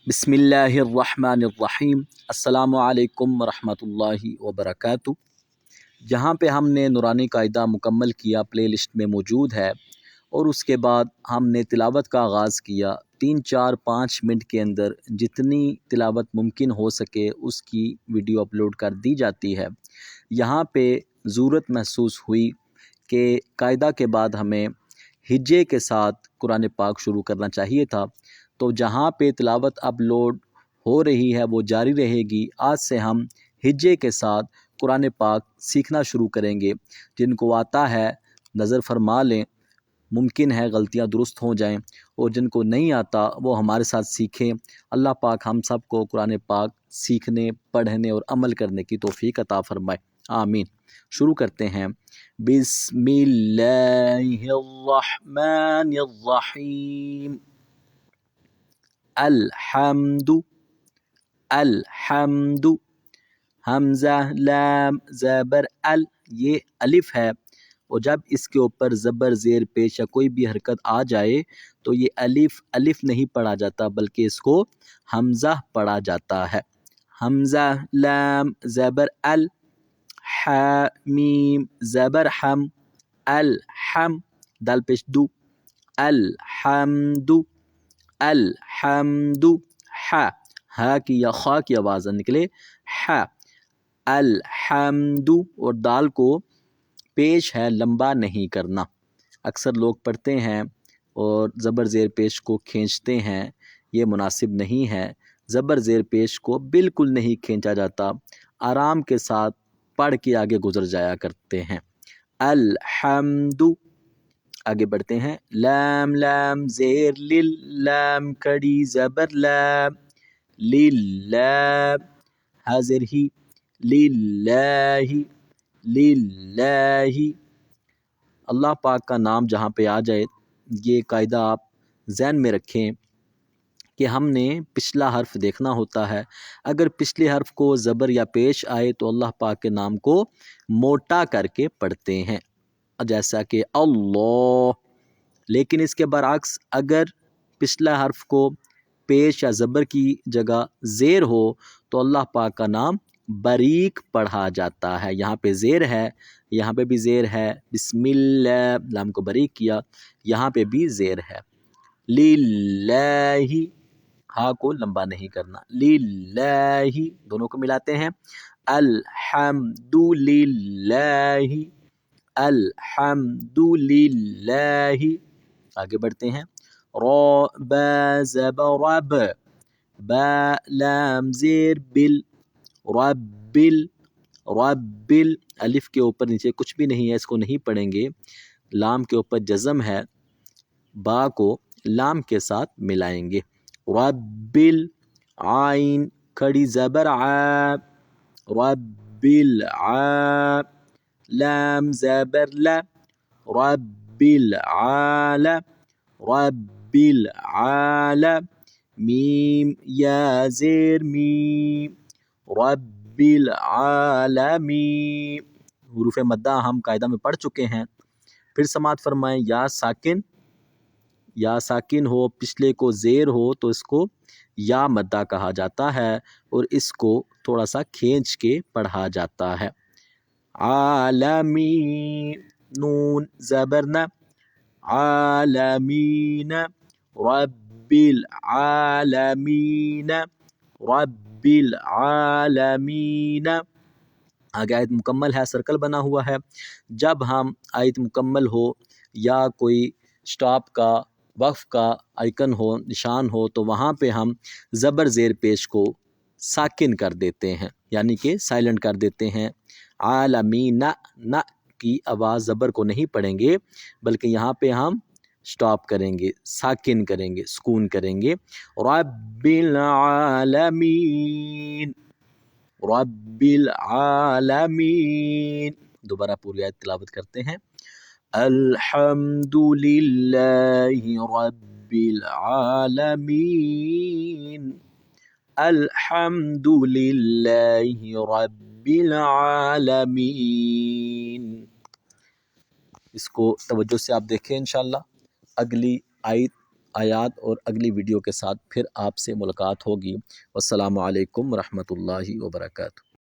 بسم اللہ الرحمن الرحیم۔ السلام علیکم ورحمۃ اللہ وبرکاتہ۔ جہاں پہ ہم نے نورانی قاعدہ مکمل کیا پلے لسٹ میں موجود ہے، اور اس کے بعد ہم نے تلاوت کا آغاز کیا۔ 3 4 5 منٹ کے اندر جتنی تلاوت ممکن ہو سکے اس کی ویڈیو اپلوڈ کر دی جاتی ہے۔ یہاں پہ ضرورت محسوس ہوئی کہ قاعدہ کے بعد ہمیں ہجے کے ساتھ قرآن پاک شروع کرنا چاہیے تھا، تو جہاں پہ تلاوت اپلوڈ ہو رہی ہے وہ جاری رہے گی۔ آج سے ہم ہجے کے ساتھ قرآن پاک سیکھنا شروع کریں گے۔ جن کو آتا ہے نظر فرما لیں، ممکن ہے غلطیاں درست ہو جائیں، اور جن کو نہیں آتا وہ ہمارے ساتھ سیکھیں۔ اللہ پاک ہم سب کو قرآن پاک سیکھنے، پڑھنے اور عمل کرنے کی توفیق عطا فرمائے، آمین۔ شروع کرتے ہیں۔ بسم اللہ الرحمن الرحیم۔ الحمد، الحمد، حمزہ لام زبر ال، یہ الف ہے، اور جب اس کے اوپر زبر زیر پیش یا کوئی بھی حرکت آ جائے تو یہ الف الف نہیں پڑھا جاتا بلکہ اس کو حمزہ پڑھا جاتا ہے۔ حمزہ لام زبر ال، ح میم زبر حم، الحم دال پیش دو، الحمد، الحمد، ہا کی یا خا کی آواز نکلے، ح، الحمد، اور دال کو پیش ہے لمبا نہیں کرنا۔ اکثر لوگ پڑھتے ہیں اور زبر زیر پیش کو کھینچتے ہیں، یہ مناسب نہیں ہے۔ زبر زیر پیش کو بالکل نہیں کھینچا جاتا، آرام کے ساتھ پڑھ کے آگے گزر جایا کرتے ہیں۔ الحمد، آگے بڑھتے ہیں۔ لام لام زیر لل، لام کھڑی زبر لام، للہ، حاضر ہی، للہ، للہ۔ اللہ پاک کا نام جہاں پہ آ جائے، یہ قاعدہ آپ ذہن میں رکھیں کہ ہم نے پچھلا حرف دیکھنا ہوتا ہے۔ اگر پچھلے حرف کو زبر یا پیش آئے تو اللہ پاک کے نام کو موٹا کر کے پڑھتے ہیں، جیسا کہ اللہ۔ لیکن اس کے برعکس اگر پچھلا حرف کو پیش یا زبر کی جگہ زیر ہو تو اللہ پاک کا نام باریک پڑھا جاتا ہے۔ یہاں پہ زیر ہے، یہاں پہ بھی زیر ہے، بسم اللہ، لام کو باریک کیا، یہاں پہ بھی زیر ہے۔ للہ، ہا کو لمبا نہیں کرنا، للہ، دونوں کو ملاتے ہیں۔ الحمد للہ، الحمد للہ۔ آگے بڑھتے ہیں۔ را با زبر رب، با لام زیر بل، ربل، ربل، الف کے اوپر نیچے کچھ بھی نہیں ہے، اس کو نہیں پڑھیں گے۔ لام کے اوپر جزم ہے، با کو لام کے ساتھ ملائیں گے۔ ربل، عین کھڑی زبر ع، ربل ع، لام زبر ل، ربل عال، ربل عال، میم یا زیر میم، رب العالمین۔ حروف مدہ ہم قاعدہ میں پڑھ چکے ہیں، پھر سماعت فرمائیں۔ یا ساکن، یا ساکن ہو، پچھلے کو زیر ہو تو اس کو یا مدہ کہا جاتا ہے، اور اس کو تھوڑا سا کھینچ کے پڑھا جاتا ہے۔ عالمین، نون زبر ن، عالمین، رب العالمین، رب العالمین۔ آگے آیت مکمل ہے، سرکل بنا ہوا ہے۔ جب ہم آیت مکمل ہو یا کوئی سٹاپ کا، وقف کا آئیکن ہو، نشان ہو، تو وہاں پہ ہم زبر زیر پیش کو ساکن کر دیتے ہیں، یعنی کہ سائلنٹ کر دیتے ہیں۔ عالمین، نہ کی آواز زبر کو نہیں پڑھیں گے بلکہ یہاں پہ ہم سٹاپ کریں گے، ساکن کریں گے، سکون کریں گے۔ رب العالمین، رب العالمین۔ دوبارہ پوری آیت تلاوت کرتے ہیں۔ الحمد للہ رب العالمین، الحمد للہ رب العالمین۔ اس کو توجہ سے آپ دیکھیں انشاءاللہ۔ اگلی آیت آیات اور اگلی ویڈیو کے ساتھ پھر آپ سے ملاقات ہوگی۔ والسلام علیکم ورحمۃ اللہ وبرکاتہ۔